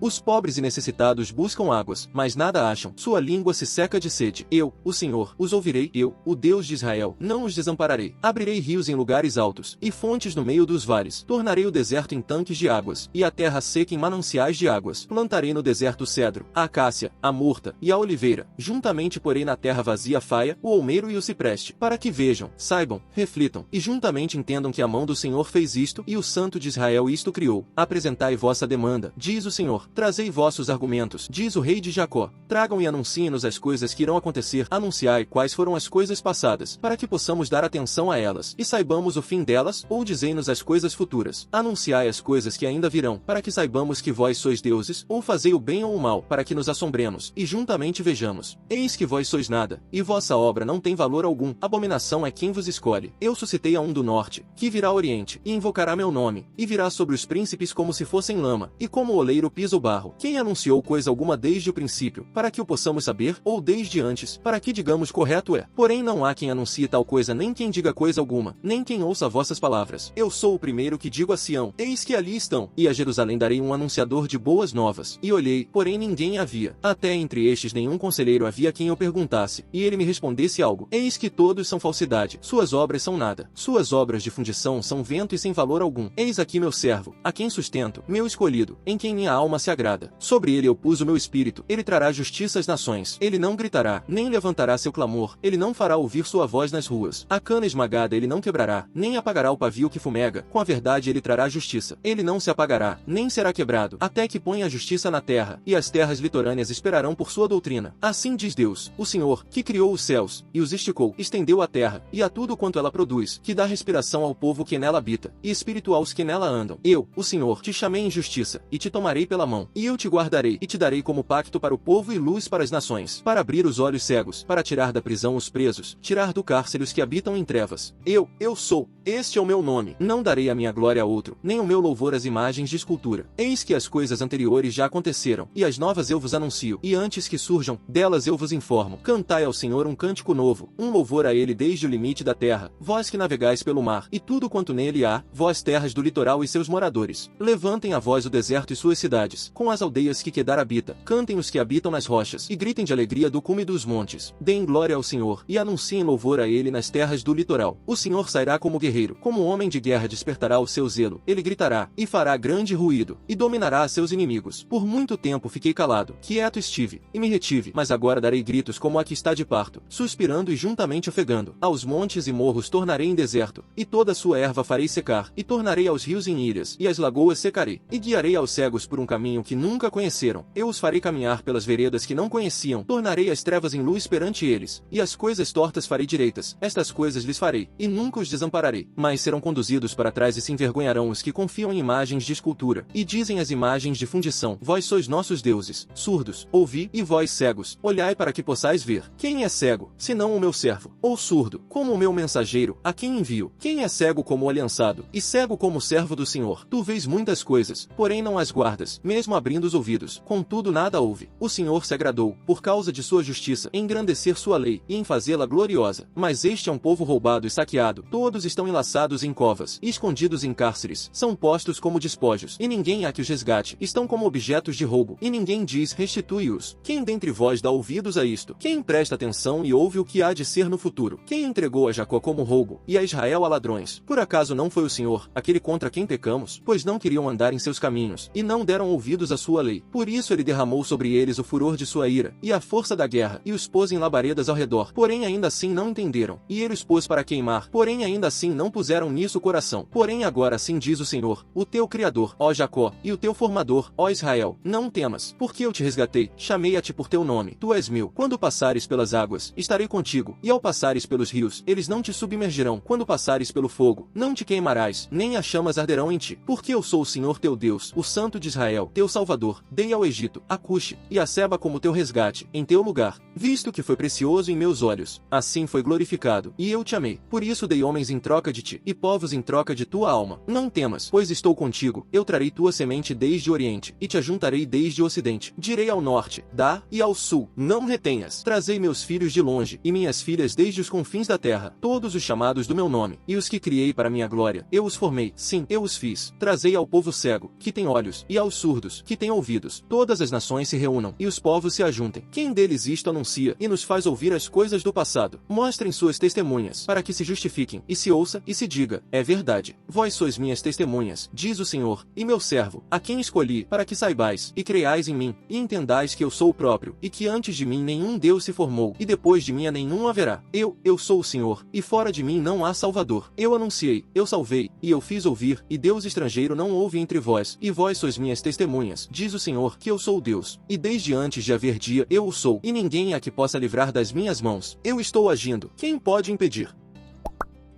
Os pobres e necessitados buscam águas, mas nada acham. Sua língua se seca de sede. Eu, o Senhor, os ouvirei. Eu, o Deus de Israel, não os desampararei. Abrirei rios em lugares altos, e fontes no meio dos vales. Tornarei o deserto em tanques de águas, e a terra seca em mananciais de águas. Plantarei no deserto o cedro, a acácia, a murta e a oliveira. Juntamente porei na terra vazia a faia, o olmeiro e o cipreste, para que vejam, saibam, reflitam, e juntamente entendam que a mão do Senhor fez isto, e o Santo de Israel isto criou. Apresentai vossa demanda, diz o Senhor. Trazei vossos argumentos, diz o rei de Jacó. Tragam e anunciem-nos as coisas que irão acontecer. Anunciai quais foram as coisas passadas, para que possamos dar atenção a elas, e saibamos o fim delas, ou dizei-nos as coisas futuras. Anunciai as coisas que ainda virão, para que saibamos que vós sois deuses, ou fazei o bem ou o mal, para que nos assombremos, e juntamente vejamos. Eis que vós sois nada, e vossa obra não tem valor algum. Abominação é quem vos escolhe. Eu suscitei a um do norte, que virá ao oriente, e invocará meu nome, e virá sobre os príncipes como se fossem lama, e como o oleiro pisa o barro. Quem anunciou coisa alguma desde o princípio, para que o possamos saber, ou desde antes, para que digamos correto é. Porém não há quem anuncie tal coisa, nem quem diga coisa alguma, nem quem ouça vossas palavras. Eu sou o primeiro que digo a Sião, eis que ali estão, e a Jerusalém darei um anunciador de boas novas. E olhei, porém ninguém havia, até entre estes nenhum conselheiro havia quem eu perguntasse, e ele me respondesse algo. Eis que todos são falsidade, suas obras são nada, suas obras de fundição são vento e sem valor algum. Eis aqui meu servo, a quem sustento, meu escolhido, em quem minha alma se agrada. Sobre ele eu pus o meu espírito, ele trará justiça às nações. Ele não gritará, nem levantará seu clamor, ele não fará ouvir sua voz nas ruas. A cana esmagada ele não quebrará, nem apagará o pavio que fumega. Com a verdade ele trará justiça. Ele não se apagará, nem será quebrado, até que ponha a justiça na terra, e as terras litorâneas esperarão por sua doutrina. Assim diz Deus, o Senhor, que criou os céus, e os esticou, estendeu a terra, e a tudo quanto ela produz, que dá respiração ao povo que nela habita, e espírito aos que nela andam. Eu, o Senhor, te chamei em justiça, e te tomarei pela mão, e eu te guardarei, e te darei como pacto para o povo e luz para as nações, para abrir os olhos cegos, para tirar da prisão os presos, tirar do cárcere os que habitam em trevas. Eu sou, este é o meu nome. Não darei a minha glória a outro, nem o meu louvor às imagens de escultura. Eis que as coisas anteriores já aconteceram, e as novas eu vos anuncio, e antes que surjam, delas eu vos informo. Cantai ao Senhor um cântico novo, um louvor a ele desde o limite da terra, vós que navegais pelo mar, e tudo quanto nele há, vós terras do litoral e seus moradores. Levantem a voz o deserto e suas cidades, com as aldeias que Quedar habita. Cantem os que habitam nas rochas, e gritem de alegria do cume dos montes. Deem glória ao Senhor, e anunciem louvor a ele nas terras do litoral. O Senhor sairá como guerreiro, como homem de guerra despertará o seu zelo. Ele gritará, e fará grande ruído, e dominará a seus inimigos. Por muito tempo fiquei calado, quieto estive, e me retive, mas agora darei gritos como a que está de parto, suspirando e juntamente ofegando. Aos montes e morros tornarei em deserto, e toda a sua erva farei secar, e tornarei aos rios em ilhas, e as lagoas secarei, e guiarei aos cegos por um caminho que nunca conheceram. Eu os farei caminhar pelas veredas que não conheciam, tornarei as trevas em luz perante eles, e as coisas tortas farei direitas. Estas coisas lhes farei, e nunca os desampararei. Mas serão conduzidos para trás e se envergonharão os que confiam em imagens de escultura, e dizem as imagens de fundição, vós sois nossos deuses. Surdos, ouvi, e vós cegos, olhai para que possais ver. Quem é cego, senão o meu servo? Ou surdo, como o meu mensageiro, a quem envio? Quem é cego como o aliançado, e cego como o servo do Senhor? Tu vês muitas coisas, porém não as guardas, mesmo abrindo os ouvidos, contudo nada ouve. O Senhor se agradou, por causa de sua justiça, em engrandecer sua lei, e em fazê-la gloriosa. Mas este é um povo roubado e saqueado, todos estão enlaçados em covas, e escondidos em cárceres, são postos como despojos, e ninguém há que os resgate, estão como objetos de roubo, e ninguém diz, restitui-os. Quem dentre vós dá ouvidos a isto? Quem presta atenção e ouve o que há de ser no futuro? Quem entregou a Jacó como roubo, e a Israel a ladrões? Por acaso não foi o Senhor, aquele contra quem pecamos? Pois não queriam andar em seus caminhos, e não deram ouvidos à sua lei. Por isso ele derramou sobre eles o furor de sua ira, e a força da guerra, e os pôs em labaredas ao redor, porém ainda assim não entenderam, e ele os pôs para queimar, porém ainda assim não puseram nisso o coração. Porém agora assim diz o Senhor, o teu Criador, ó Jacó, e o teu Formador, ó Israel, não temas, porque eu te resgatei, chamei-a-te por teu nome, tu és meu. Quando passares pelas águas, estarei contigo, e ao passares pelos rios, eles não te submergirão. Quando passares pelo fogo, não te queimarás, nem as chamas arderão em ti, porque eu sou o Senhor teu Deus, o Santo de Israel, teu Salvador. Dei ao Egito, a Cuxe, e a Seba como teu resgate, em teu lugar, visto que foi precioso em meus olhos. Assim foi glorificado, e eu te amei. Por isso dei homens em troca de ti, e povos em troca de tua alma. Não temas, pois estou contigo, eu trarei tua semente desde o oriente, e te ajuntarei desde o ocidente. Direi ao norte, dá, e ao sul, não retenhas. Trazei meus filhos de longe, e minhas filhas desde os confins da terra, todos os chamados do meu nome, e os que criei para minha glória, eu os formei, sim, eu os fiz. Trazei ao povo cego, que tem olhos, e aos surdos, todos que têm ouvidos, todas as nações se reúnam e os povos se ajuntem. Quem deles isto anuncia e nos faz ouvir as coisas do passado? Mostrem suas testemunhas, para que se justifiquem, e se ouça e se diga, é verdade. Vós sois minhas testemunhas, diz o Senhor, e meu servo, a quem escolhi, para que saibais, e creiais em mim, e entendais que eu sou o próprio, e que antes de mim nenhum Deus se formou, e depois de mim a nenhum haverá. Eu sou o Senhor, e fora de mim não há Salvador. Eu anunciei, eu salvei, e eu fiz ouvir, e Deus estrangeiro não houve entre vós, e vós sois minhas testemunhas, diz o Senhor, que eu sou Deus. E desde antes de haver dia eu o sou, e ninguém há que possa livrar das minhas mãos. Eu estou agindo, quem pode impedir?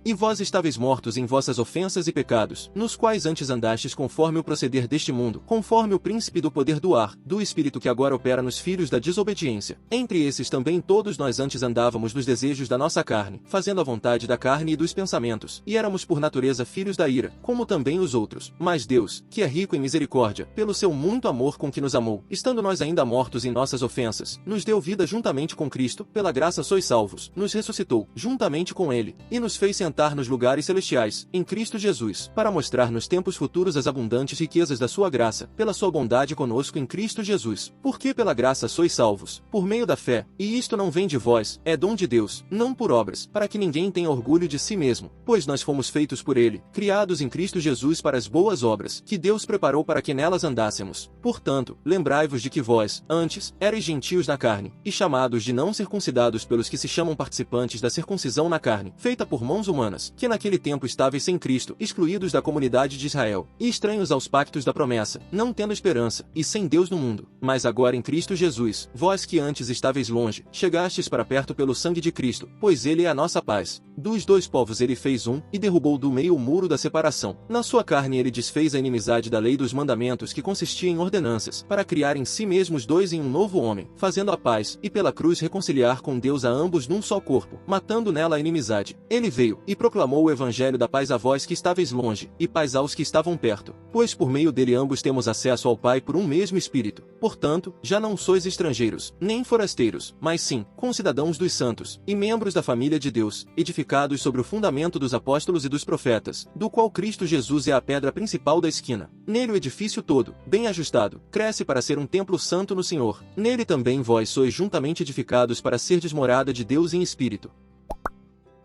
E vós estáveis mortos em vossas ofensas e pecados, nos quais antes andastes conforme o proceder deste mundo, conforme o príncipe do poder do ar, do espírito que agora opera nos filhos da desobediência. Entre esses também todos nós antes andávamos nos desejos da nossa carne, fazendo a vontade da carne e dos pensamentos, e éramos por natureza filhos da ira, como também os outros. Mas Deus, que é rico em misericórdia, pelo seu muito amor com que nos amou, estando nós ainda mortos em nossas ofensas, nos deu vida juntamente com Cristo, pela graça sois salvos, nos ressuscitou, juntamente com ele, e nos fez sentar nos lugares celestiais, em Cristo Jesus, para mostrar nos tempos futuros as abundantes riquezas da sua graça, pela sua bondade conosco em Cristo Jesus. Porque pela graça sois salvos, por meio da fé, e isto não vem de vós, é dom de Deus, não por obras, para que ninguém tenha orgulho de si mesmo, pois nós fomos feitos por ele, criados em Cristo Jesus para as boas obras, que Deus preparou para que nelas andássemos. Portanto, lembrai-vos de que vós, antes, erais gentios na carne, e chamados de não circuncidados pelos que se chamam participantes da circuncisão na carne, feita por mãos humanas, que naquele tempo estáveis sem Cristo, excluídos da comunidade de Israel, e estranhos aos pactos da promessa, não tendo esperança, e sem Deus no mundo. Mas agora em Cristo Jesus, vós que antes estáveis longe, chegastes para perto pelo sangue de Cristo, pois ele é a nossa paz. Dos dois povos ele fez um, e derrubou do meio o muro da separação. Na sua carne ele desfez a inimizade da lei dos mandamentos que consistia em ordenanças, para criar em si mesmos dois em um novo homem, fazendo a paz, e pela cruz reconciliar com Deus a ambos num só corpo, matando nela a inimizade. Ele veio, e proclamou o evangelho da paz a vós que estáveis longe, e paz aos que estavam perto, pois por meio dele ambos temos acesso ao Pai por um mesmo Espírito. Portanto, já não sois estrangeiros, nem forasteiros, mas sim, concidadãos dos santos, e membros da família de Deus, edificados sobre o fundamento dos apóstolos e dos profetas, do qual Cristo Jesus é a pedra principal da esquina. Nele o edifício todo, bem ajustado, cresce para ser um templo santo no Senhor. Nele também vós sois juntamente edificados para serdes morada de Deus em Espírito.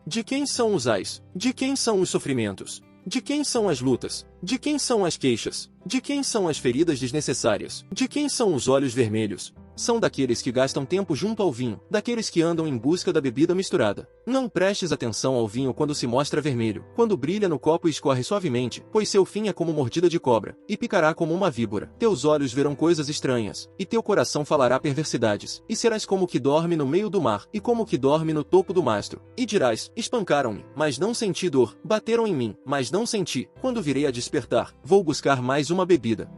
De quem são os ais? De quem são os sofrimentos? De quem são as lutas? De quem são as queixas? De quem são as feridas desnecessárias? De quem são os olhos vermelhos? São daqueles que gastam tempo junto ao vinho, daqueles que andam em busca da bebida misturada. Não prestes atenção ao vinho quando se mostra vermelho, quando brilha no copo e escorre suavemente, pois seu fim é como mordida de cobra, e picará como uma víbora. Teus olhos verão coisas estranhas, e teu coração falará perversidades, e serás como o que dorme no meio do mar, e como o que dorme no topo do mastro. E dirás, espancaram-me, mas não senti dor, bateram em mim, mas não senti. Quando virei a despertar, vou buscar mais uma bebida.